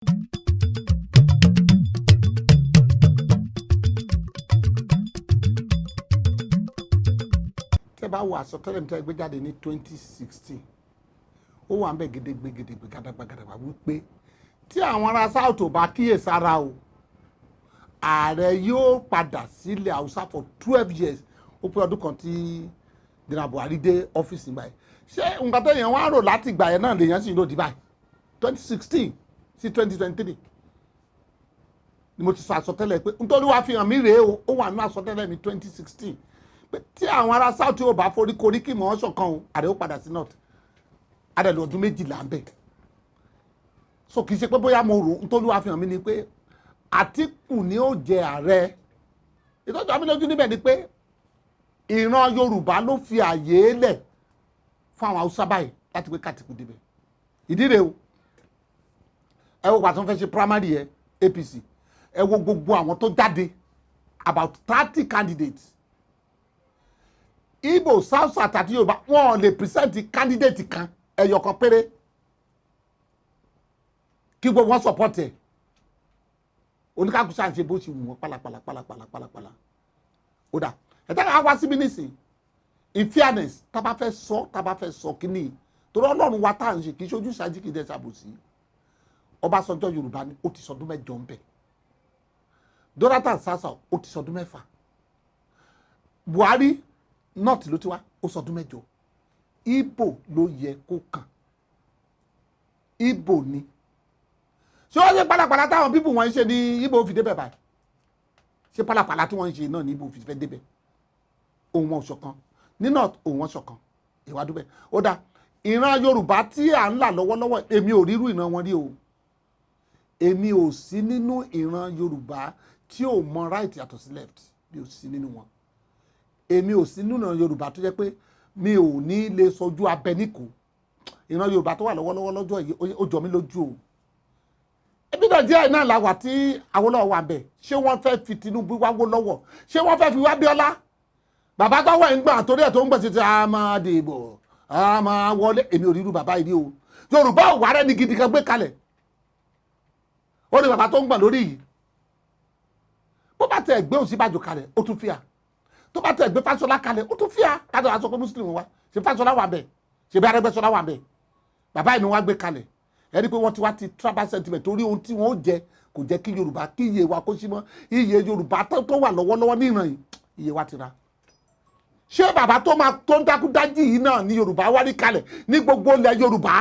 tẹ́ bá wo àsọtẹ́lẹ̀ tẹ́ gbé jáde ní 2016 ó wà ń bẹ̀ gèdègbè gàdàgbà wípé tí àwọn ará South ò bá kíyèsára o ààrẹ yóò padà sílẹ̀ Haúsá for 12 years ó pé ọdún kan tí Dina Buhari dé ọ́fíìsì báyìí ṣé nǹkan tó yẹn wá rò láti ìgbà yẹn náà lèèyàn sì ń lò dì báyìí 2016 sí 2023 ni mo ti sọ àsọtẹ́lẹ̀ pé nítorí wàá fi hàn mí rèé o ó wà nínú àsọtẹ́lẹ̀ mi 2016 pé tí àwọn ará South ò bá forí korí kí mọ̀ ọ́ ṣọ̀kan o ààrẹ ó padà sí North adẹ̀lẹ̀ ọdún 12 ń bẹ̀ so kì í ṣe pé bóyá mo rò nítorí wàá fi hàn mí ni pé Àtíkù ni ó jẹ ààrẹ ìtọ́jú àmì lójú níbẹ̀ ni pé ìran Yorùbá ló fi àyè lẹ̀ fún àwọn Haúsá báyìí láti pé kàtìkù débẹ̀ ìdí rèé o ẹ wo pàtó fẹ́ ṣe primary yẹ APC ẹ wo gbogbo àwọn tó jáde about 30 candidates Igbo South South àti Yorùbá wọn ò lè present candidate kan ẹyọ kan péré kí gbogbo wọn support ẹ oníkàkùn ṣáà ń ṣe bó ṣe wù wọn pálapàla ó dà ẹ̀tẹ́ ká wá síbi nísìn in fairness tá bá fẹ́ sọ kíní torí Ọlọ́run wa tá à ń ṣe kì í ṣojú ṣáájú kì í dẹ̀ ṣàbòsí Ọbásanjọ́ Yorùbá ni ó ti sọdún 8 ń bẹ̀ Jonathan Sasa ó ti sọdún 6 Buhari North ló ti wá ó sọdún 8 Igbo ló yẹ kó kàn Igbo ni ṣé wọ́n ṣe pálapàla táwọn bíbù wọn ṣe ní Igbo fi débẹ̀ báyìí ṣé pálapàla tí wọ́n ń ṣe náà ní Igbo fi fẹ́ débẹ̀ òun wọn ṣọ̀kan ní North òun wọn ṣọ̀kan ìwádìí bẹ́ẹ̀ ó dá ìran Yorùbá tí à ń là lọ́wọ́lọ́wọ́ èmi ò rírú ìran wọn rí o èmi ò sí nínú ìran Yorùbá tí ò mọ right yàtọ̀ sí left mi ò sí nínú wọn èmi ò sí nínú ìran Yorùbá tó jẹ́ pé mi ò ní lè sọjú abẹ níkò ìran Yorùbá tó wà lọ́wọ́lọ́wọ́ lọ́jọ́ yìí ó jọ mí lójú o ebi náà díẹ̀ náà làwà tí Awólọ́wọ̀ wà bẹ̀ ṣé wọ́n fẹ́ fi Tinubu wáwó lọ́wọ́ ṣé wọ́n fẹ́ fi wá Bíọ́lá bàbá tó wẹ̀ ń gbà torí ẹ̀ tó ń gbà títí a máa dìbò a máa wọlé èmi ò rírú bàbá yìí o Yorùbá ò wà rẹ́ ní gidi kan gbé kalẹ̀ ó ní bàbá tó ń gbà lórí yìí bó bá tẹ ẹgbẹ́ Ọ̀ṣínbàjò kalẹ̀ ó tún fíà tó bá tẹ ẹgbẹ́ Fáṣọlá kalẹ̀ ó tún fíà kájọ àṣọ pé Mùsùlùmí wa ṣe Fáṣọlá wà bẹ̀ ṣe bí Arẹ́gbẹ́ṣọlá wà bẹ̀ bàbá yìí ni wọ́n gbé kalẹ̀ ẹni pé wọ́n ti wá ti tribal sentiment torí ohun tí wọ́n jẹ kò jẹ́ kí Yorùbá kí iye wa kó sí mọ́ iye Yorùbá tó wà lọ́wọ́lọ́wọ́ ní ìran yìí iye wa ti ra ṣé bàbá tó ń dákú dájí yìí náà ní Yorùbá wá ní kalẹ̀ ní gbogbo ilẹ̀ Yorùbá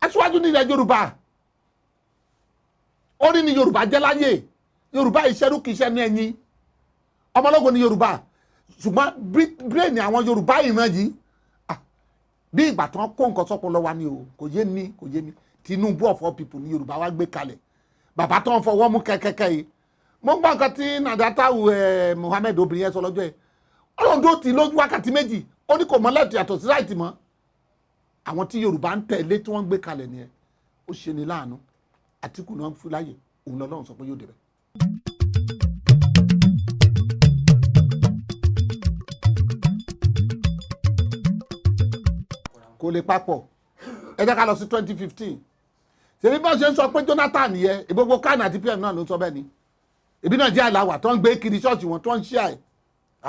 aṣíwájú ní ilẹ̀ Yorùbá orí ni Yorùbá jẹ́ láyé Yorùbá ìṣẹ́rú kìí ṣẹ́ ní ẹ̀yìn ọmọlógo ní Yorùbá ṣùgbọ́n brain àwọn Yorùbá ìran yìí bí ìgbà tí wọ́n kó nǹkan sọ́pọ̀ lọ́wọ́ ni o kò yé mi Tinubu of all people ní Yorùbá wá gbé kalẹ̀ bàbá tó ń fọwọ́ mú kẹ́kẹ́kẹ́ yìí mo gbọ́ nǹkan tí Nàdátàwù Mohammed obìnrin yẹn sọ lọ́jọ́ yẹn Ọlọ́run tó ti lójú wákàtí méjì ó ní kò mọ lẹ́ẹ̀tì yàtọ̀ sí láìtì mọ́ àwọn tí Yorùbá ń tẹ̀lé tí wọ́n gbé kalẹ̀ nìyẹn ó ṣe ni láàánú Àtíkù náà fún láyè òun lọ́lọ́run sọ pé yóò débẹ̀. kò lè papọ̀ ẹ jẹ́ ká lọ sí 2015 ṣèbí bá ṣe ń sọ pé Jonathan yẹ ìgbogbo kan àti PM náà ló sọ bẹ́ẹ̀ ni ìbí náà jẹ́ àláwà tó ń gbé kiri ṣọ́ọ̀ṣì wọn tó ń ṣí àì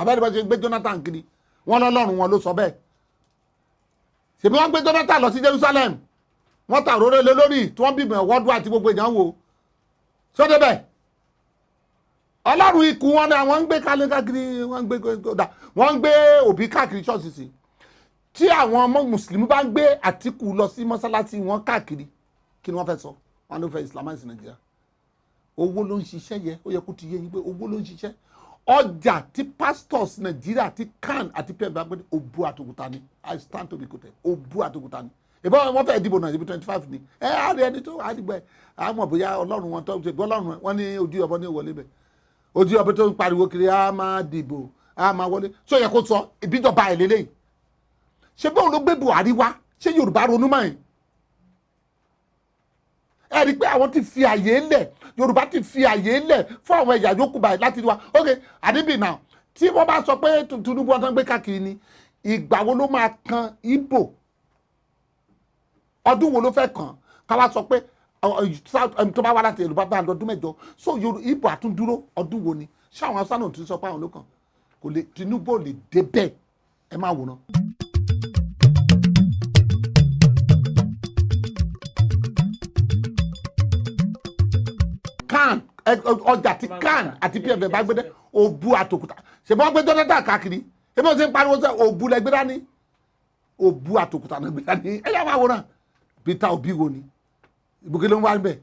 àbẹ́rẹ́ bá ṣe gbé Jonathan kiri wọ́n lọ́lọ́run wọn ló sọ bẹ́ẹ̀ ṣèbí wọ́n gbé Jonathan lọ sí Jerusalem wọ́n ta òróró lé lórí tí wọ́n bíbẹ̀ wọ́dún àti gbogbo èèyàn wò sóde bẹ́ẹ̀ Ọlọ́run ikú wọn náà wọ́n ń gbé kálẹ̀ káàkiri wọ́n ń gbé òbí káàkiri ṣọ́ọ̀ṣì sí tí àwọn ọmọ mùsùlùmí bá ń gbé Àtíkù lọ sí mọ́sálásí wọn káàkiri kí ni wọ́n fẹ́ sọ wọn ló fẹ́ islamize Nàìjíríà owó ló ń ṣiṣẹ́ yẹ ó yẹ kó ti yé yín pé owó ló ń ṣiṣẹ́ ọjà tí pastors Nàìjíríà ti can àti pm bá gbé òbu àtòkúta ni I stand to be quoted òbu àtòkúta ni ìbọn wọn fẹ́ dìbò náà ibi 25 ni ẹ á rí ẹni tó àdìgbò ẹ àmọ́ bóyá Ọlọ́run wọn tó ṣe gbọ́ Ọlọ́run wọn ní ojú ọbọ ní ìwọlé bẹ̀ ojú ọbọ tó ń pariwo kiri á máa dìbò á máa wọlé ṣó yẹ kó sọ ìbíjọba ẹ̀ lélẹ́yìn ṣe bóun ló gbé Buhari wá ṣé Yorùbá ronú mọ́ ẹ̀ ẹ rí i pé àwọn ti fi àyè lẹ̀ Yorùbá ti fi àyè lẹ̀ fún àwọn ẹ̀yà yòókù báyìí láti wá ok àdébì náà tí wọ́n bá sọ pé Tinubu ọ̀tán gbé káàkiri ni ìgbà wo ló máa kan Ìgbò ọdún wo ló fẹ́ kàn káwá sọ pé tó bá wá láti Yorùbá bá ọdún mẹ́jọ so Ìgbò àtúndúró ọdún wo ni ṣé àwọn Haúsá náà tún sọ pé àwọn olókàn kò lè Tinubu ò lè dé bẹ́ẹ̀ ẹ máa wòran. kan ọjà tí kan àti pf bá gbé dé òbu àtòkúta ṣèbọn gbé dọ́dọ́dà káàkiri ebi wọn ti ń pariwo sẹ òbu lẹgbẹ dání òbu àtòkúta lẹgbẹ dání ẹ yà máa wòran Peter Obi wo ni ìbùkún ló ń wá bẹ́ẹ̀.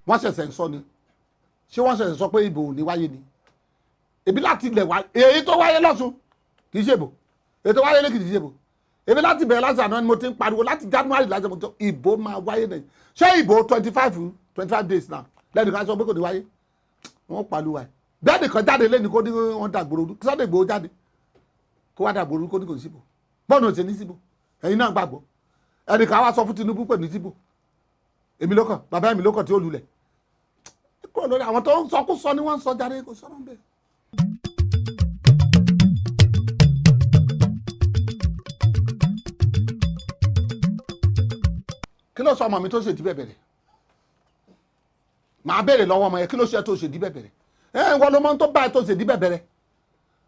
wọ́n ṣẹ̀ṣẹ̀ ń sọ ni ṣé wọ́n ṣẹ̀ṣẹ̀ sọ pé ìbò ò ní wáyé ni ebi láti ilẹ̀ wá èyí tó wáyé lọ́sùn kì í ṣe ìbò èyí tó wáyé lẹ́kìtì kì í ṣe ìbò ebi láti bẹ̀rẹ̀ láti àná ni mo ti ń pariwo láti January láti ọjọ́ ìbò máa wáyé náà ṣé ìbò 25 days now lẹ́nu kan sọ pé kò ní wáyé wọ́n pariwo ẹ̀ bẹ́ẹ̀ nìkan jáde lẹ́nu kó ní wọ́n dàgbòrò Sunday Igboho jáde kó wá dàgbòrò kó ní kò ní síbò bọ́ọ̀nù òsè ní síbò ẹ̀yin náà gbàgbọ́ ẹnìkan wá sọ fún Tinubu pé ní síbò èmi lókàn bàbá mi lókàn tí ó lulẹ̀ kúrò lórí àwọn tó ń sọ kó sọ ni wọ́n ń sọ jáde kó sọ̀rọ̀ bẹ́ẹ̀. kí ló sọ ọmọ mi tó ṣe ìdíbẹ̀ bẹ̀rẹ̀ màá béèrè lọ́wọ́ ọmọ yẹn kí ló ṣe tó ṣe ìdíbẹ̀ bẹ̀rẹ̀ wọ́n ló mọ́ tó báyìí tó ṣe ìdíbẹ̀ bẹ̀rẹ̀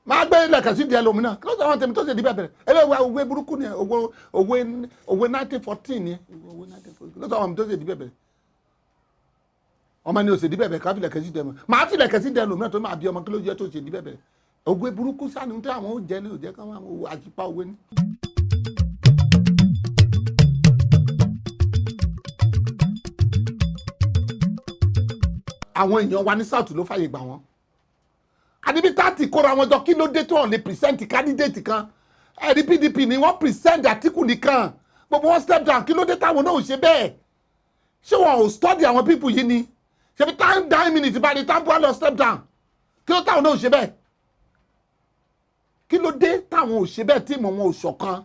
máa gbé ilẹ̀kẹ̀ sí díẹ̀ lómìnà kí ló sọ ọmọ tèmi tó ṣe ìdíbẹ̀ bẹ̀rẹ̀ òwe burúkú ni òwe 1914 ni kí ló sọ ọmọ mi tó ṣe ìdíbẹ̀ bẹ̀rẹ̀ ọmọ ni òṣèdí bẹ̀bẹ̀ ká filẹ̀ kẹsí dẹ̀mọ̀ máa filẹ̀ kẹsí dẹ̀ lómìnà tó máa bí ọmọ kí ló yẹ tó ṣèdí bẹ̀bẹ̀ òwe burúkú sáni tí àwọn ó jẹ ní òjẹ́ ká máa wo àjípa òwe ní. àwọn èèyàn wa ní south ló fàyè gbà wọ́n àdìbí tààtì kóra wọn jọ kí ló dé tó hàn lè pìrìsẹ́ǹtì kandidate kan ẹ̀rí PDP ni wọ́n pìrìsẹ́ǹtì Àtíkù nìkan gbogbo wọn step down kí ló dé táwọn náà ò ṣe bẹ́ẹ̀ ṣé wọn ò study àwọn people yìí ni ṣebí time 9 minutes bá di time bọ́ lọ step down kí ló táwọn náà ò ṣe bẹ́ẹ̀ kí ló dé táwọn ò ṣe bẹ́ẹ̀ tí ìmọ̀ wọn ò ṣọ̀kan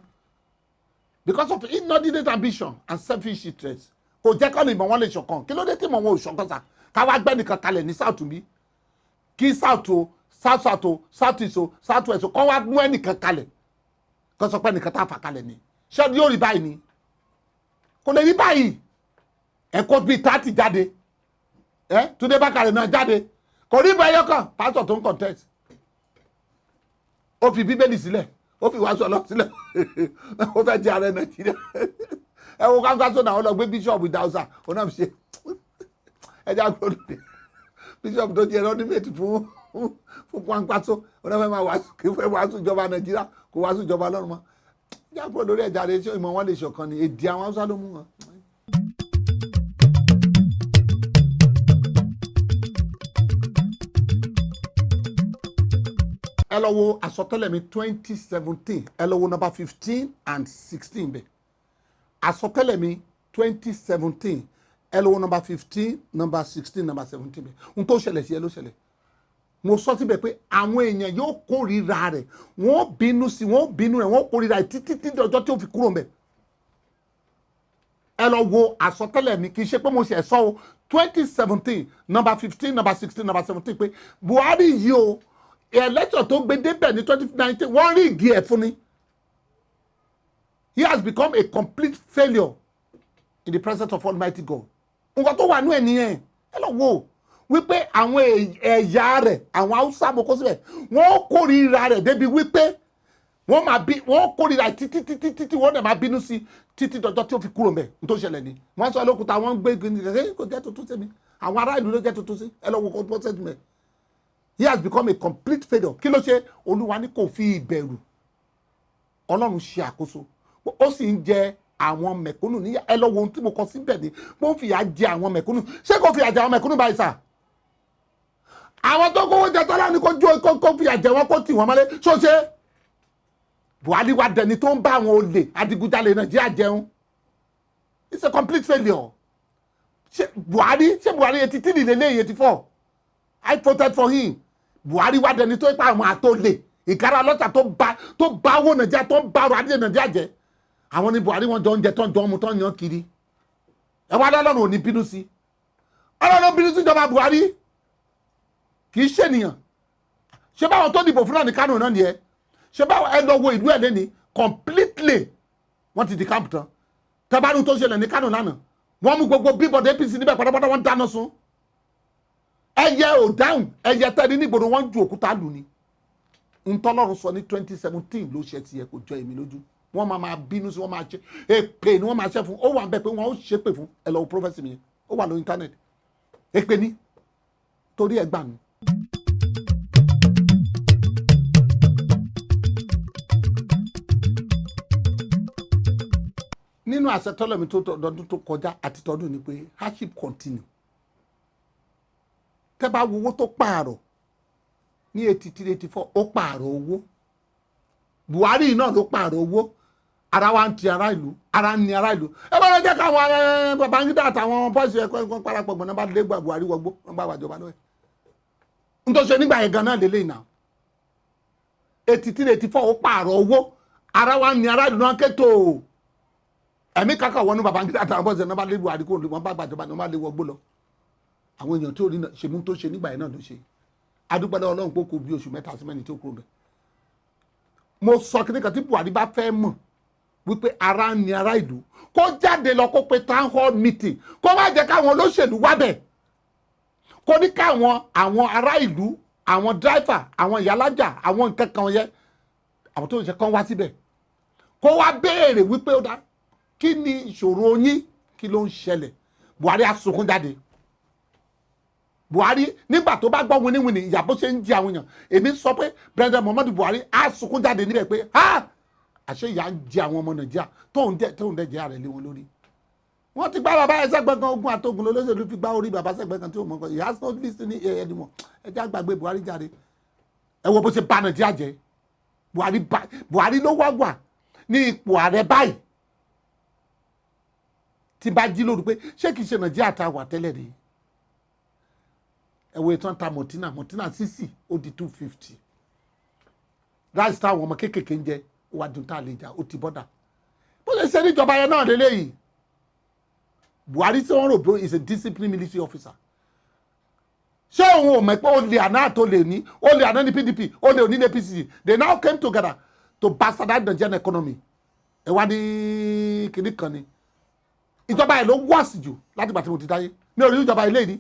because of inordinate ambition and selfish interest kò jẹ́ kọ́ ni ìmọ̀ wọn lè ṣọ̀kan kí ló dé tí ìmọ̀ wọn ò ṣọ̀kan sà káwá gbẹ́ nìkan kalẹ̀ ní south bí kí south o south east o south west o kọ́ wá mú ẹnìkan kalẹ̀ kọ́ sọ pé ẹnìkan tá a fà kalẹ̀ ni ṣé yóò rí báyìí ni kò lè rí báyìí ẹ̀kọ́ bíi 30 jáde Túndé Bákàrẹ̀ náà jáde kò rí ibà ẹyọkàn pásítọ̀ tó ń contest ó fi bíbélì sílẹ̀ ó fi wàásù Ọlọ́run sílẹ̀ ó fẹ́ di ààrẹ Nàìjíríà ẹ wo káńkásó náà ó lọ gbé bíṣọ̀bù dáúsà ó náà fi ṣe ẹja gbọdọ̀ bíṣọ̀bù tó jẹ́ rọ́dímẹ̀tì fún káńkásó ó náà fẹ́ máa wàásù kí fẹ́ wàásù ìjọba Nàìjíríà kó wàásù ìjọba Ọlọ́run mọ́ ẹja gbọdọ̀ lórí ẹja rẹ ṣé ìmọ̀ wọn lè ṣọ̀kan ni èdè àwọn Haúsá ló mú wọn. ẹ lọ wo àsọtẹ́lẹ̀ mi 2017 ẹ lọ wo number 15 and 16 bẹ́ẹ̀ àsọtẹ́lẹ̀ mi 2017 ẹ lọ wo number 15 number 16 number 17 bẹ́ẹ̀ n tó ṣẹlẹ̀ sí ẹ ló ṣẹlẹ̀ mo sọ síbẹ̀ pé àwọn èèyàn yóò kórìíra rẹ̀ wọ́n bínú sí wọ́n bínú rẹ̀ wọ́n kórìíra rẹ̀ títí tí ọjọ́ tí ó fi kúrò mbẹ̀ ẹ lọ wo àsọtẹ́lẹ̀ mi kì í ṣe pé mo ṣe sọ o 2017 number 15 number 16 number 17 pé Buhari yìí o election tó gbé débẹ̀ ní 2019 wọ́n rí igi ẹ̀ fún ni he has become a complete failure in the presence of Almighty God nǹkan tó wà nú ẹ̀ nìyẹn ẹ lọ wo wípé àwọn ẹ̀yà rẹ̀ àwọn Haúsá mo kó síbẹ̀ wọ́n kórìíra rẹ̀ débi wípé wọ́n kórìíra títí wọ́n dẹ̀ máa bínú sí títí dọjọ́ tí ó fi kúrò mẹ́ n tó ṣẹlẹ̀ ni wọ́n sọ lókùtà wọ́n ń gbé gbé kò jẹ́ tuntun sí mi àwọn ará ìlú ló jẹ́ tuntun sí ẹ lọ wo compulsory mẹ́. He has become a complete failure. Kí ló ṣe? Olúwa ní kò fi ìbẹ̀rù Ọlọ́run ṣe àkóso ó sì ń jẹ àwọn mẹ̀kúnnù níyà ẹ lọ wo ohun tí mo kọ síbẹ̀ ni mo fìyà jẹ àwọn mẹ̀kúnnù ṣé kò fìyà jẹ àwọn mẹ̀kúnnù báyìí sà àwọn tó kówó jẹ tọ́lá ni kó fìyà jẹ wọn kó tì wọ́n mọ́lé ṣó ṣe Buhari wa dẹni tó ń bá àwọn olè adigunjalè Nàìjíríà jẹun it's a complete failure ṣé Buhari 83 lélẹ́yìn 84 I voted for him Buhari wá dẹni tó ipa àwọn àtòlè ìkárà ọlọ́ta tó bá owó Nàìjíríà tó ń bá ọrọ̀ ajé Nàìjíríà jẹ àwọn ní Buhari wọn jọ ń jẹ tó ń jọ ọmọ tó ń yan kiri ẹ wá lọ́lọ́run ò ní bínú sí Ọlọ́run bínú sí ìjọba Buhari kì í ṣènìyàn ṣé báwọn tó dìbò fún náà ní Kánò náà nìyẹn ṣé báwọn ẹ lọ wo ìlú ẹ̀ lẹ́ni completely wọ́n ti di camp tán tẹ́bárù tó ṣẹlẹ̀ ní Kánò lánàá wọ́n mú gbogbo bíbọ̀dé APC níbẹ̀ pátápátá wọ́n dáná sun ẹyẹ ò dáhùn ẹyẹ tẹ́ni nígboro wọ́n ju òkúta lù ní ntọ́lọ́run sọ ní 2017 ló ṣe tiẹ̀ kò jọ èmi lójú wọ́n máa bínú sí wọ́n máa ṣe èpè ni wọ́n máa ṣe fún ó wà ń bẹ pé wọ́n ó ṣépè fún ẹ lọ wo prophecy mi yẹn ó wà lórí íńtánẹ́ẹ̀tì èpè ní torí ẹ gbà mí. nínú àṣẹ tọ́lọ́mi tó dọdún tó kọjá àti tọdún ni pé hardship continue tẹ́ bá wo owó tó pààrọ̀ ní 83-84 ó pààrọ̀ owó Buhari náà ló pààrọ̀ owó ara wa ń ti ara ìlú ara ń ni ara ìlú ẹ bá lọ jẹ́ káwọn Babangida àtàwọn bọ́ọ̀sì ẹ̀kọ́ parapọ̀ gbọ̀nà bá lé gba Buhari wọgbó wọn bá wàjọba lọ́wọ́ n tó ṣe nígbà yẹn gan náà lélẹ́yìn náà 83-84 ó pààrọ̀ owó ara wa ń ni ara ìlú náà kẹ́tò ẹ̀mí kàkà wọnú Babangida àtàwọn bọ́ọ̀sì náà bá lé Buhari kó wọn bá gbàjọba wọn bá lé wọgbó lọ àwọn èèyàn tí ò rí ṣèmú tó ṣe nígbà yẹn náà ló ṣe adúgbòdà Ọlọ́run pé kò bí oṣù mẹ́ta sí mẹ́rin tí ó kúrò bẹ́ẹ̀ mo sọ kí nìkan tí Buhari bá fẹ́ mọ̀ wípé ara ń ni ara ìlú kó jáde lọ kó pe town hall meeting kó má jẹ́ káwọn olóṣèlú wábẹ̀ kó ní káwọn àwọn ará ìlú àwọn driver àwọn ìyálàjà àwọn nǹkan kan yẹ àwọn tó ń ṣe kán wá síbẹ̀ kó wá béèrè wípé ó dá kí ni ìṣòro yín kí ló ń ṣẹlẹ̀ Buhari á sunkún jáde Buhari nígbà tó bá gbọ́ winiwini ìyà bó ṣe ń jẹ àwọn èèyàn èmi sọ pé President Muhammadu Buhari á sunkún jáde níbẹ̀ pé ha àṣẹ ìyà ń jẹ àwọn ọmọ Nàìjíríà tóun dẹ̀ jẹ́ ààrẹ lé wọn lórí wọ́n ti gbá bàbá ẹsẹ̀ gbẹ̀ngàn ogun àtògùn lolóṣèlú fi gbá orí bàbá sẹ́gbẹ̀ kan tí ò mọ̀ nǹkan he has not listened ní anymore ẹ jẹ́ àgbàgbé Buhari jáde ẹ wo bó ṣe bà Nàìjíríà jẹ́ Buhari ló wá ní ipò ààrẹ báyìí tí bá jí lóru pé ṣé kìí ṣe Nàìjíríà tá a wà tẹ́lẹ̀ rí ẹ wo ìtàn ta mọ̀tínà sísì ó di 250 rice táwọn ọmọ kéékèèké ń jẹ ó wá dùn tá a lè jà ó ti bọ́dà bó ṣe ṣe níjọba yẹn náà lélẹ́yìí Buhari tí wọ́n rò bí is a disciplined military officer ṣé òun ò mọ̀ pé olè àná tó lè ní olè àná ní PDP olè òní ní APC they now came together to bastardize the Nigerian economy ẹ wá ní kinní kan ni ìjọba yẹn ló worst jù láti gbà tí mo ti dáyé ní orí ìjọba ilé yìí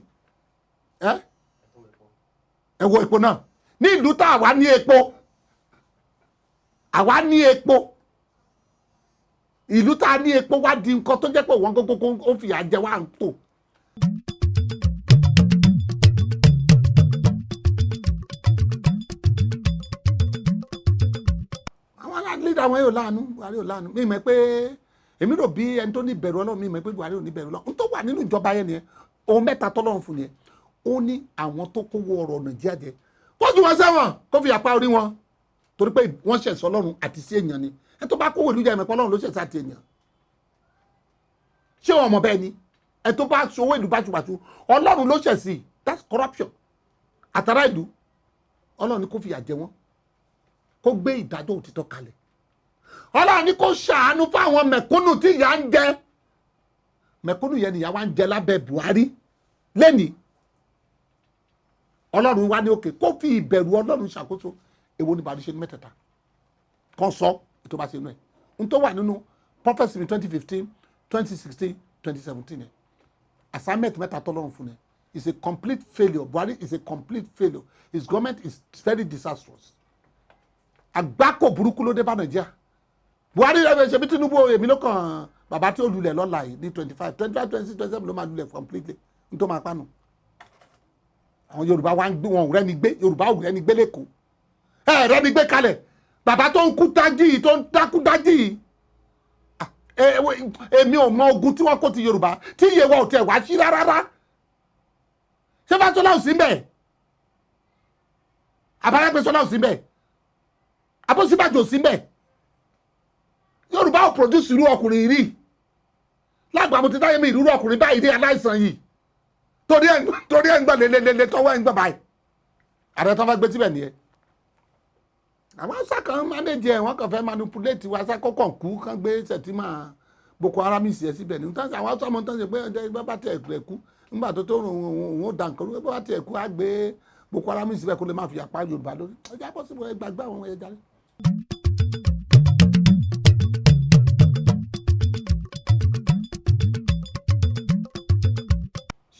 ẹ wo epo náà ní ìlú tá àwa ní epo ìlú tá a ní epo wá di nǹkan tó jẹ́ pé wọ́n gógógó ó fìyà jẹ wá ń tò. àwọn aláàlídà àwọn yóò láàánú Buhari ò láàánú mi mọ̀ pé èmi rò bí ẹni tó ní ìbẹ̀rù Ọlọ́run mi mọ̀ pé Buhari ò ní ìbẹ̀rù Ọlọ́run n tó wà nínú ìjọba yẹn nìyẹn ohun mẹ́ta tọ́lọ́run fún nìyẹn ó ní àwọn tó kówó ọrọ̀ Nàìjíríà jẹ kó jù wọn sẹ́wọ̀n kó fi àpá orí wọn torí pé wọ́n ṣẹ̀sọ́ Ọlọ́run àti sí èèyàn ni ẹ tó bá kówó ìlú jẹ ẹ̀mẹ̀pọ̀ Ọlọ́run ló ṣẹ̀sọ́ àti èèyàn ṣé wọn mọ̀ bẹ́ẹ̀ ni ẹ tó bá ṣòwò ìlú báṣubàṣu Ọlọ́run ló ṣẹ̀ sí that's corruption àtàrà ìlú Ọlọ́run ni kó fìyà jẹ wọ́n kó gbé ìdájọ́ òtítọ́ kalẹ̀ Ọlọ́run ni kó ṣàánú fáwọn mẹ̀kúnnù tí ìyà ń jẹ mẹ̀kúnnù yẹn nìyà wá ń jẹ lábẹ́ Buhari lẹ́nìí Ọlọ́run wá ní òkè kó fi ìbẹ̀rù Ọlọ́run ṣàkóso èwo ni Buhari ṣe ní mẹ́tẹ̀ẹ̀ta kan sọ ètò bá ṣe inú ẹ̀ n tó wà nínú prophecy in 2015 2016 2017 ẹ̀ assignment mẹ́ta tọ́lọ́run fún ẹ̀ is a complete failure Buhari is a complete failure his government is very disastrous àgbákò burúkú ló dé bá Nàìjíríà Buhari rẹ̀ ṣe bí Tinubu èmi ló kàn bàbá tí ó lulẹ̀ lọ́la yìí ní 25 26 27 ló máa lulẹ̀ completely n tó máa pànù àwọn Yorùbá wa ń gbé wọn rẹ́ni gbé Yorùbá ò rẹ́ni gbé lẹ́kọ̀ọ́ rẹ́ni gbé kalẹ̀ bàbá tó ń kú dájí yìí tó ń dákú dájí yìí èmi ò mọ ogun tí wọ́n kó ti Yorùbá tí iye wa ò tẹ̀ wá sí rárá ṣé Fáṣọlá ò sí mbẹ̀ Abárágbésọlá ò sí mbẹ̀ Abọ́síbàjò ò sí mbẹ̀ Yorùbá ò produce irú ọkùnrin rí lágbà mo ti dáyé mi ìrúrú ọkùnrin báyìí dé aláìsàn yìí torí ẹ̀ ń gbà lélẹ́lẹ́lẹ́ tọwọ́ ẹ̀ ń gbà báyìí ààrẹ tó fẹ́ gbé síbẹ̀ nìyẹn àwọn Hausa kan manage ẹ̀ wọ́n kàn fẹ́ manipulate wa sá kọ́kàn kú kán gbé sẹ̀tìmà Boko Haram sí ẹ̀ síbẹ̀ ní nítorí àwọn Hausa mọ̀ tán ṣe pé ẹjọ́ bá tẹ̀ ẹ̀kú nígbà tó òun ó dà nǹkan bá tẹ̀ ẹ̀kú á gbé Boko Haram síbẹ̀ kó lè máa fi àpá Yorùbá lórí ẹja bọ́ síbò ẹ gbàgbé àwọn ẹja rẹ̀.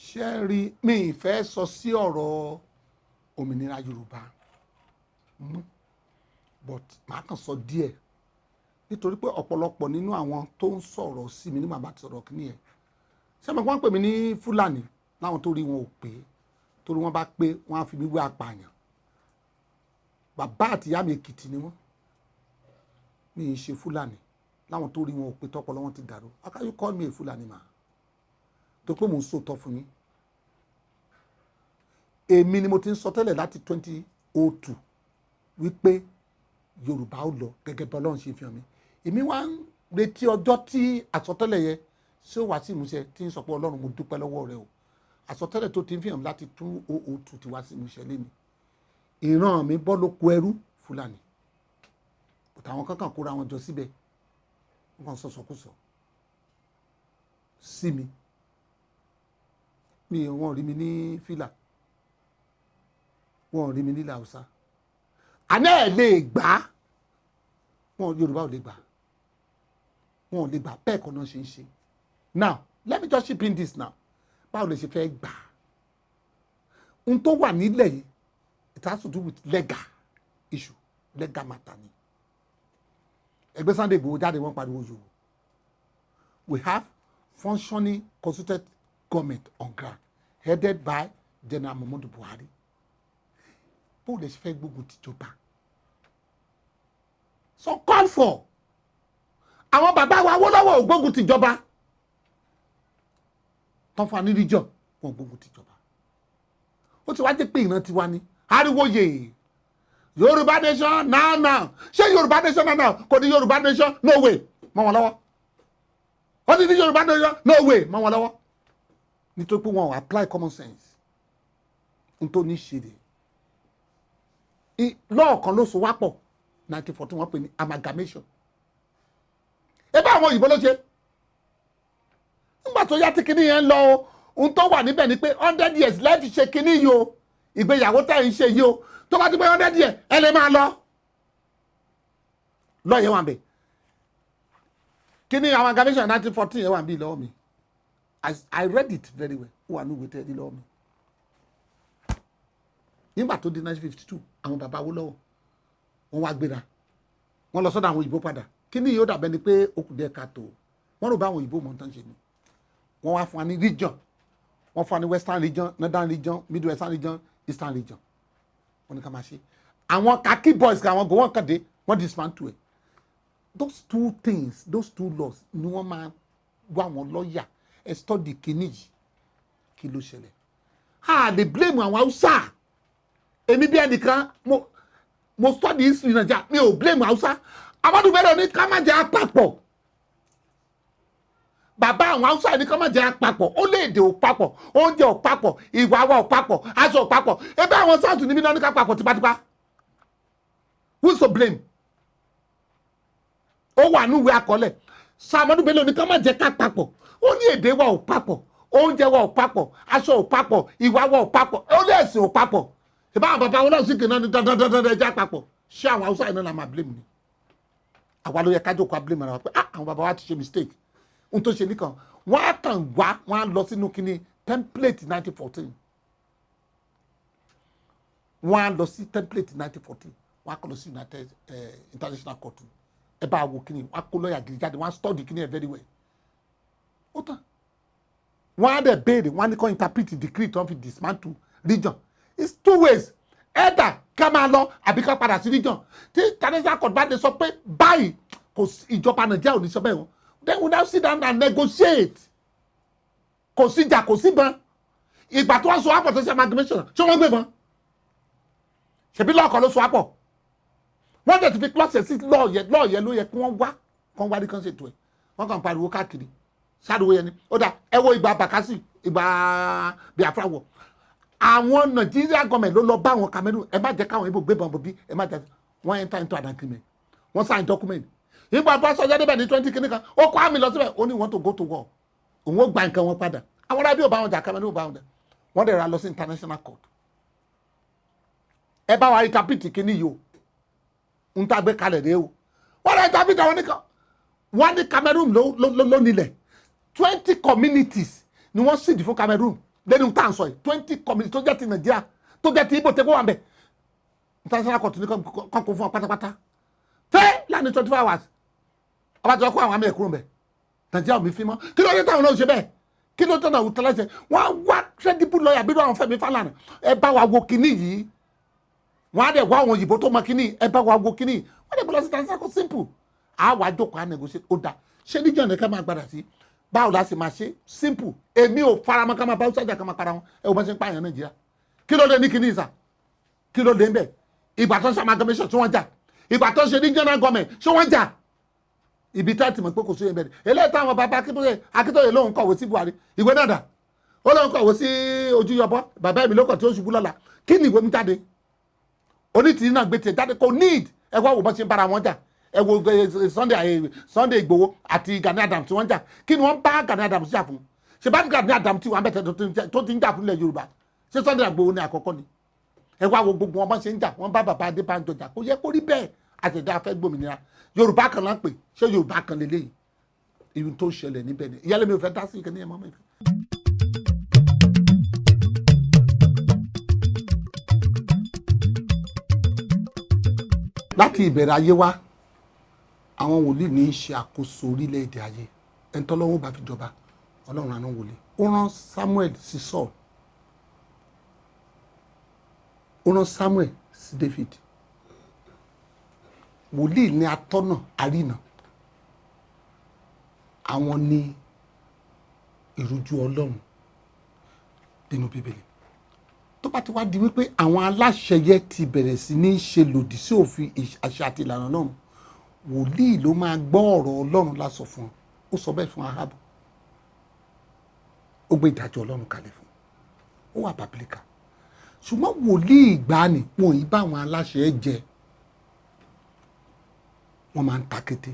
ṣé rí mi ìfẹ́ sọ sí ọ̀rọ̀ òmìnira Yorùbá but màá kàn sọ díẹ̀ nítorí pé ọ̀pọ̀lọpọ̀ nínú àwọn tó ń sọ̀rọ̀ sí mi ní màmá ti sọ̀rọ̀ kí nìyẹn ṣé mo wọ́n pè mí ní Fúlàní láwọn tó rí wọn ò pé torí wọ́n bá pé wọ́n á fi mí wé apààyàn bàbá àti ìyá mi Èkìtì ni wọ́n mi ì ṣe Fúlàní láwọn tó rí wọn ò pé tọpọlọ wọn ti dàrú how can you call me a Fúlàní ma tó pé mò ń sòótọ́ fún yín èmi ni mo ti ń sọ tẹ́lẹ̀ láti 2002 wípé Yorùbá ó lọ gẹ́gẹ́ bí Ọlọ́run ṣe fi hàn mí èmi wá ń retí ọjọ́ tí àsọtẹ́lẹ̀ yẹ ṣé ó wá sí ìmúṣẹ tí ń sọ pé Ọlọ́run mo dúpẹ́ lọ́wọ́ rẹ o àsọtẹ́lẹ̀ tó ti ń fi hàn láti 2002 ti wá sí ìmúṣẹ lẹ́nu ìran mi bọ́ ló kó ẹrú Fúlàní bùtà àwọn kankan kóra wọn jọ síbẹ̀ wọ́n kàn sọ̀sọ̀kùsọ̀ sí mi wọ́n rí mi ní fìlà wọ́n rí mi nílẹ̀ Haúsá àná ẹ̀ lè gbà wọn Yorùbá ò lè gbà wọn ò lè gbà bẹ́ẹ̀ kan náà ṣe ń ṣe now let me just chip in this now báwo lè ṣe fẹ́ gbà ohun tó wà nílẹ̀ yìí it has to do with legal issue legal matter ni ẹgbẹ́ Sunday Igboho jáde wọ́n pariwo yòó we have functioning constituted government on ground headed by General Muhammadu Buhari báwo lè ṣe fẹ́ gbógun tìjọba so call for àwọn bàbá wa Awólọ́wọ̀ ò gbógun tìjọba tán fún aníríjọ wọn gbógun tìjọba ó ti wá jẹ́ pé ìran tiwa ni ariwo yè Yorùbá nation now ṣé Yorùbá nation now kò ní Yorùbá nation no way mọ́ wọn lọ́wọ́ ó ti ní Yorùbá nation no way mọ́ wọn lọ́wọ́ nítorí pé wọn ò apply common sense n tó ní ṣe rè lọ́ọ̀kan ló so wá pọ̀ 1914 wọ́n pè ní amalgamation ebe àwọn òyìnbó ló ṣe nígbà tó yá tí kinní yẹn lọ ohun tó wà níbẹ̀ ni pé 100 years lẹ́ẹ̀fì ṣe kinní yìí o ìgbéyàwó tẹ̀ ń ṣe yìí o tó bá ti pé 100 years ẹ lè máa lọ lọ́ọ̀yẹ̀ wà bẹ̀ kinní amalgamation 1914 yẹn wà bí lọ́wọ́ mi I read it very well ó wà ní ìwé tẹ́lẹ̀ lọ́wọ́ mi nígbà tó di 1952 àwọn bàbá Awólọ́wọ̀ wọ́n wá gbéra wọ́n lọ sọ́dọ̀ àwọn òyìnbó padà kinní yìí ó dàbẹ́ ni pé ó kù díẹ̀ káàtó wọ́n rò bá àwọn òyìnbó mọ̀ tán ṣe ni wọ́n wá fún wa ní region wọ́n fún wa ní western region northern region midwestern region eastern region wọ́n ní ká máa ṣe àwọn kaki boys àwọn gòwọ́n kàdé wọ́n dismantle ẹ̀ those two things those two laws ni wọ́n máa wá àwọn lọ́ọ̀yà ẹ̀ study kinní yìí kí ló ṣẹlẹ̀ lè blame àwọn Haúsá èmi bí ẹnìkan mo study history Nàìjíríà mi ò blame Haúsá Amadu Bello ní ká má jẹ́ àpapọ̀ bàbá àwọn Haúsá ní ká má jẹ́ àpapọ̀ ó lè èdè ò papọ̀ oúnjẹ ò papọ̀ ìwà wa ò papọ̀ aṣọ ò papọ̀ ebe àwọn South níbi náà ní ká papọ̀ tipátipá who is to blame ó wà níwèé àkọọ́lẹ̀ Amadu Bello ní ká má jẹ́ ká papọ̀ ó ní èdè wa ò papọ̀ oúnjẹ wa ò papọ̀ aṣọ ò papọ̀ ìwà wa ò papọ̀ ó lè ẹ̀sìn ò papọ̀ ìbá àwọn bàbá wọn náà sì kìnnà ní dandandandan ẹja papọ̀ ṣé àwọn Haúsá iná la máa blame ni àwa ló yẹ ká jókòó blame ara wa pé àwọn bàbá wa ti ṣe mistake ohun tó ṣe nìkan wọ́n á kàn wá wọ́n á lọ sínú kíní template 1914 wọ́n á lọ sí template 1914 wọ́n á kọ́ lọ sí United International Court ẹ bá wo kíní wọ́n á kó lọ́ọ̀yà gidi jáde wọ́n á study kíní ẹ̀ very well ó tán wọ́n á dẹ̀ béèrè wọ́n á ní kọ́ interpret decree tó ń fi dismantle region it's two ways either ká máa lọ àbí ká padà sí region tí international court bá dé sọ pé báyìí kò sí ìjọba Nàìjíríà ò ní sọ bẹ́ẹ̀ wọ́n then we now sit down and negotiate kò sí ìjà kò sí ìbọn ìgbà tó wọ́n so àpọ̀ tó ṣe amalgamation ṣé wọ́n gbé ìbọn ṣèbí lọ́ọ̀kan ló so àpọ̀ wọ́n dẹ̀ ti fi klọ́ọ̀sì sí lọ́ọ̀yẹ ló yẹ kí wọ́n wá kán wá rí kán ṣètò ẹ̀ wọ́n kàn pariwo káàkiri ṣáàdùwò yẹn ni ó dà ẹ wo ìgbà Bakassi ìgbà Biafra wọ̀ àwọn Nigeria government ló lọ bá àwọn Cameroon ẹ má jẹ́ káwọn ibo gbé bọ̀m̀bọ̀ bí ẹ má jẹ́ wọ́n enter into an agreement wọ́n sign document ìgbà bá sọjá débẹ̀ ní 20 kìíní kan ó kọ́ àmì lọ síbẹ̀ ó ní want to go to war òun ó gba nǹkan wọn padà àwọn arábí ò bá wọn jà Cameroon ò bá wọn jà wọ́n dẹ̀ ra lọ sí international court ẹ bá wa interpret kíní yìí o ń tá gbé kalẹ̀ dé o wọ́n lọ interpret àwọn nìkan wọ́n ní Cameroon ló nílẹ̀ 20 communities ni wọ́n sì dì fún Cameroon lẹ́nu tá à ń sọ yìí 20 communities tó jẹ́ ti Nàìjíríà tó jẹ́ ti Igbo tẹ́gbọ́ wà ń bẹ̀ international court ní kan kó fún ọ pátápátá fẹ́ láàrin 24 hours ọba tí wọ́n kó àwọn àmì ẹ̀kúrò bẹ̀ Nàìjíríà ò mi fi mọ́ kí ló dé táwọn náà ṣe bẹ́ẹ̀ kí ló tọ́nà òtún lẹ́sẹ̀ wọ́n wá credible lawyer bí wọ́n Fẹ́mi Fálànà ẹ bá wa wo kíní yìí wọ́n á dẹ̀ wá àwọn òyìnbó tó mọ kíní ẹ bá wa wo kíní wọ́n dẹ̀ bọ́ lọ sí international court simple àwa jókòó à negotiate ó da ṣé níjọ́ ní ká máa gbàdà sí báwo la sì máa ṣe simple èmi ò faramọ́ ká máa bá ṣájà ká máa para wọn ẹ ò bá ṣe ń pààyàn Nàìjíríà kí ló dé ní kíní ìsà kí ló dé ń bẹ̀ ìgbà tó ń ṣe amalgamation tí wọ́n jà ìgbà tó ń ṣe regional government ṣé wọ́n jà ibi tá ti mọ̀ pé kò sí ẹ̀bẹ̀rẹ̀ eléyìí táwọn bàbá Akíntóyè lóun kọ̀wé sí Buhari ìwé náà dà ó lóun kọ̀wé sí Ojúyọbọ bàbá mi lókàn tí ó ṣubú lọ́la kí ni ìwé mi jáde onítìrí náà gbé tiẹ̀ jáde kò need ẹ wá wò bọ́ ṣe ń bára wọn jà ẹ wo Sunday Igboho àti Gani Adams tí wọ́n jà kí ni wọ́n bá Gani Adams jà fún ṣe bá Gani Adams tí wọ́n bẹ̀ tó ti ń jà fún ilẹ̀ Yorùbá ṣé Sunday Igboho ní àkọ́kọ́ ni ẹ wá wo gbogbo wọn bá ṣe ń jà wọ́n bá bàbá Adébánjọ jà kó yẹ kó rí bẹ́ẹ̀ àtẹ̀dá afẹ́ gbòmìnira Yorùbá kan láń pè ṣé Yorùbá kan lélẹ́yìí ibi tó ṣẹlẹ̀ níbẹ̀ ni ìyálẹ̀ mi ò fẹ́ dá sí ìkànnì ẹ̀mọ́ mi. láti ìbẹ̀rẹ̀ ayé wa àwọn wòlíì ní í ṣe àkóso orílẹ̀-èdè ayé ẹni tọ́lọ́wọ́ bá fi jọba Ọlọ́run àná wòlíì ó rán Samuel sí Saul ó rán Samuel sí David wòlíì ní atọ́nà àrínà àwọn ní ìrújú Ọlọ́run nínú Bíbélì tó bá ti wá di wípé àwọn aláṣẹ yẹ ti bẹ̀rẹ̀ sí ní ṣe lòdì sí òfin àṣà àti ìlànà náà wòlíì ló máa gbọ́ ọ̀rọ̀ Ọlọ́run lásọ fún ó sọ bẹ́ẹ̀ fún Ahabu ó gbé ìdájọ́ Ọlọ́run kalẹ̀ fún ó wà bàbílíkà ṣùgbọ́n wòlíì ìgbàanì wọn yìí bá àwọn aláṣẹ jẹ wọ́n máa ń ta kété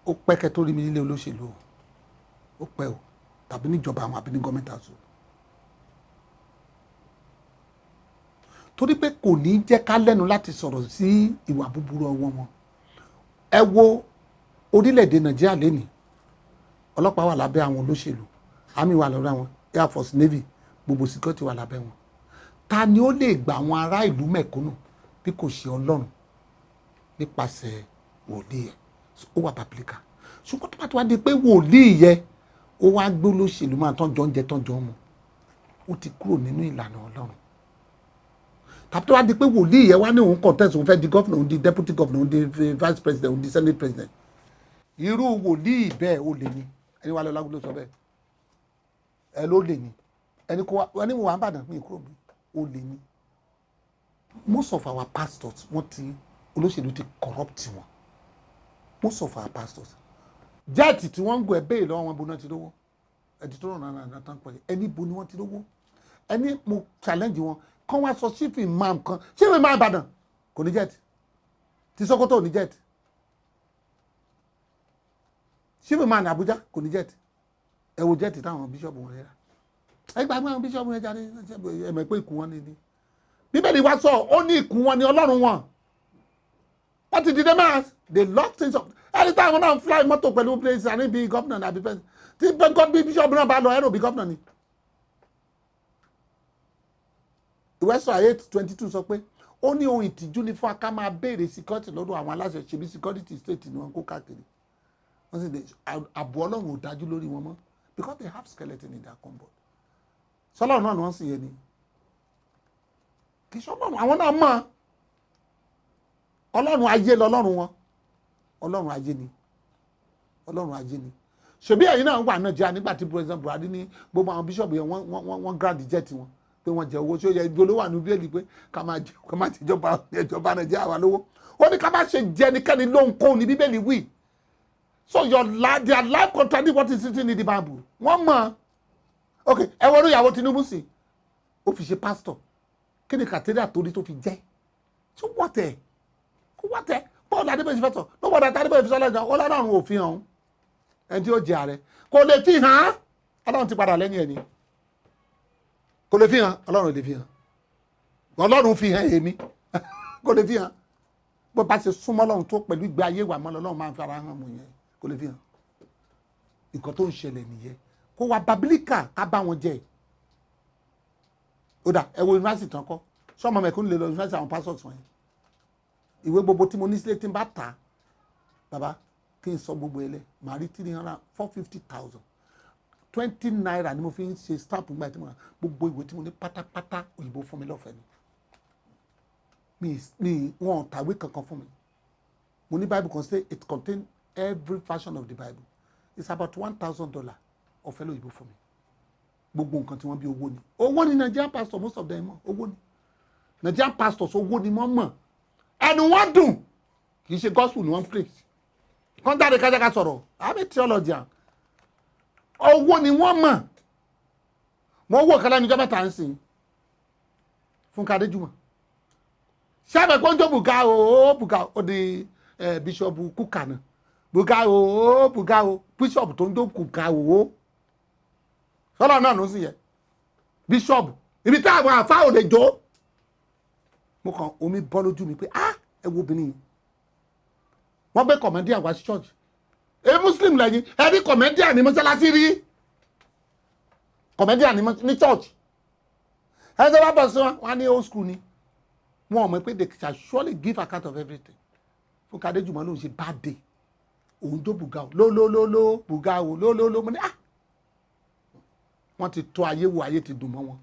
ó pẹ́kẹ́ tó rí mi nílé olóṣèlú ó pẹ́ o tàbí níjọba àwọn àbí ní gọ́ọ̀mẹ́ntì àṣọ torí pé kò ní jẹ́ ká lẹ́nu láti sọ̀rọ̀ sí ìwà búburú ọwọ́ wọn ẹ wo orílẹ̀-èdè Nàìjíríà lẹ́nìí ọlọ́pàá wà lábẹ́ àwọn olóṣèlú army wà lọ́dọ̀ àwọn air force navy gbogbo security wà lábẹ́ wọn ta ni ó lè gba àwọn ará ìlú mẹ̀kúnnù bí kò ṣe Ọlọ́run nípasẹ̀ wòlíì ẹ̀ ó wà bàbílíkà ṣùgbọ́n tó bá ti wá di pé wòlíì yẹ ó wá gbé olóṣèlú máa tán jọ ń jẹ tán jọ ń mu ó ti kúrò nínú ìlànà Ọlọ́run tàbí tó wá di pé wòlíì yẹ wá ní òun contest òun fẹ́ di governor òun di deputy governor òun di vice president òun di senate president irú wòlíì bẹ́ẹ̀ ó lè ní ẹni wà lọ́la ló sọ bẹ́ẹ̀ ẹ ló lè ní ẹni kó wá ẹni wà ń bàdàn mí kúrò mí ó lè ní most of our pastors wọ́n ti olóṣèlú ti corrupt wọn most of our pastors jẹ́ẹ̀tì tí wọ́n ń gbọ́ ẹ bẹ́ẹ̀ lọ́wọ́ wọn bo náà ti lówó ẹ̀dí tó rọ̀ náà tán pẹ̀lú ẹni bo ni wọ́n ti lówó ẹni mo challenge wọn kán wá sọ chief imam kan chief imam Ìbàdàn kò ní jẹ́ẹ̀tì ti Sókótó ò ní jẹ́ẹ̀tì chief imam ní Àbújá kò ní jẹ́ẹ̀tì ẹ wo jẹ́ẹ̀tì táwọn bíṣọ̀bù wọn rẹ̀ ẹ gbàgbé àwọn bíṣọ̀bù yẹn jáde ẹ̀mẹ̀ pé ìkú wọn ni Bíbélì wá sọ ó ní ìkú wọn ni Ọlọ́run wọn wọ́n ti dìde mass they lock things up ẹni táwọn náà ń fly mọ́tò pẹ̀lú place àní bíi gómìnà àbí pẹ́ẹ́sì tí bí bíṣọ̀bù náà bá lọ ẹ̀rọ bíi gómìnà ni. ìwẹ́sọ̀ ayé 22 sọ pé ó ní ohun ìtìjú ni fún aká máa béèrè security lọ́dọ̀ àwọn aláṣẹ ṣebí security state ni wọ́n kó káàkiri wọ́n sì ààbò Ọlọ́run ò dájú lórí wọn mọ́ because they have skeleton in their cupboard sọlọ́run náà ni wọ́n sì yẹ ni kì í sọ́lọ́run àwọn náà mọ̀ Ọlọ́run ayé lọ́lọ́run wọn Ọlọ́run ayé ni Ọlọ́run ayé ni ṣebí ẹ̀yin náà wà náà jẹ́ nígbà tí president Buhari ní gbogbo àwọn bíṣọ̀bù yẹn wọ́n grant jet wọn pé wọ́n jẹ owó tí ó yẹ ìgbólówó àánú bíẹ́lì pé ká máa ti ìjọba Nàìjíríà wà lówó ó ní ká má ṣe jẹ ẹnikẹ́ni lóhunkóhun ní Bíbélì wí so their life contradict what is written in the Bible wọ́n mọ̀ ok ẹ wọ́n ìyàwó Tinubu sí ó fi ṣe pastor kí ni kàtẹ́rì àtòrí tó fi jẹ́ tó wọ́tẹ̀ kó wọ́tẹ̀ Paul Adébẹ̀sí fẹ́tọ̀ ló wọ́n dàtà Adébẹ̀sí sọ́lá ìjà Ọlọ́run ò fi hàn ẹni tí ó jẹ ààrẹ kò lè fi hàn Ọlọ́run ti padà lẹ́yìn ẹ̀ ni kò lè fi hàn Ọlọ́run lè fi hàn Ọlọ́run fi hàn èmi kò lè fi hàn bó bá ṣe súnmọ́ Ọlọ́run tó pẹ̀lú ìgbé ayé wa mọ́ Ọlọ́run máa ń fara hàn mọ́ yẹn kò lè fi hàn nǹkan tó ń ṣẹlẹ̀ nìyẹn kó wa babilika ká bá wọn jẹ ó dà ẹ wo yunifásitì tán kọ́ sọ́mọ mẹ́kún lè lọ yunifásitì àwọn pásọ̀tì wọn yẹn ìwé gbogbo tí mo ní sílé tí n bá tà bàbá kí n sọ gbogbo ẹlẹ màá rí 450,000 20 naira ni mo fi ń ṣe stamp nígbà tí mo rà gbogbo ìwé tí mo ní pátápátá òyìnbó fún mi lọ́fẹ̀ẹ́ ni mi wọn tàwé kankan fún mi mo ní bible kan say it contain every version of the bible it's about $1,000 ọ̀fẹ́ lóyìnbó fún mi gbogbo nǹkan tí wọ́n bí owó ni Nigerian pastor most of them owó ni Nigerian pastors owó ni wọ́n mọ̀ ẹnu wọn dùn kì í ṣe gospel ni wọ́n preach kàn jáde kájáká sọ̀rọ̀ I'm a theologian owó ni wọ́n mọ̀ wọ́n wò kálá ní jọ́mẹ́ta ń sìn fún Adéjùmọ̀ ṣẹ́bẹ̀ kó ń jó bùgá ó di bíṣọ̀bù kúkà náà bùgá o bíṣọ̀bù tó ń jó kúkà o sọ́lá náà ló sì yẹ bíṣọ̀bù ibi tí àwọn àfáà ò lè jó mo kàn omi bọ́ lójú mi pé ẹ wo obìnrin yìí wọ́n gbé comedian wá sí church muslim lẹ́yìn ẹ rí comedian ní mọ́sálásí rí comedian ní church ẹ ṣe wá bọ̀ sí wọn ní old school ni wọn ò mọ̀ pé they shall surely give account of everything fún Adéjùmọ̀ ló ń ṣe bad day òun jó bùgá o lólólóló bùgá o lólóló mo ní wọ́n ti tó ayé wo ayé ti dùn mọ́ wọn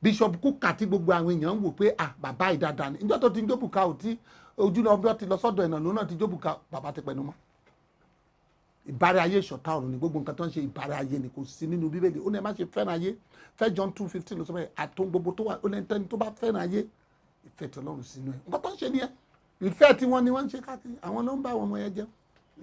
Bishop Kúkà tí gbogbo àwọn èèyàn ń wò pé bàbá ìdáadáa ni ìjọ́ tó ti ń jó bùgá o tí ojú lọ bí wọ́n ti lọ sọ́dọ̀ ẹ̀nà lónà ti jó bùgá bàbá ti pẹ̀lú mọ́ ìbárẹ́ ayé ìṣọ̀tá ọ̀run ni gbogbo nǹkan tó ń ṣe ìbárẹ́ ayé ni kò sí nínú Bíbélì ó ní ẹ má ṣe fẹ́ràn ayé fẹ́ John 2:15 ló sọ pé àtòun gbogbo tó wà ó ní ẹni tó bá fẹ́ràn ayé ìfẹ́ tí Ọlọ́run sínú ẹ̀ nǹkan tó ń ṣe nìyẹn ìfẹ́ tí wọ́n ní wọ́n ń ṣe káàkiri àwọn ló ń bá àwọn ọmọ yẹn jẹun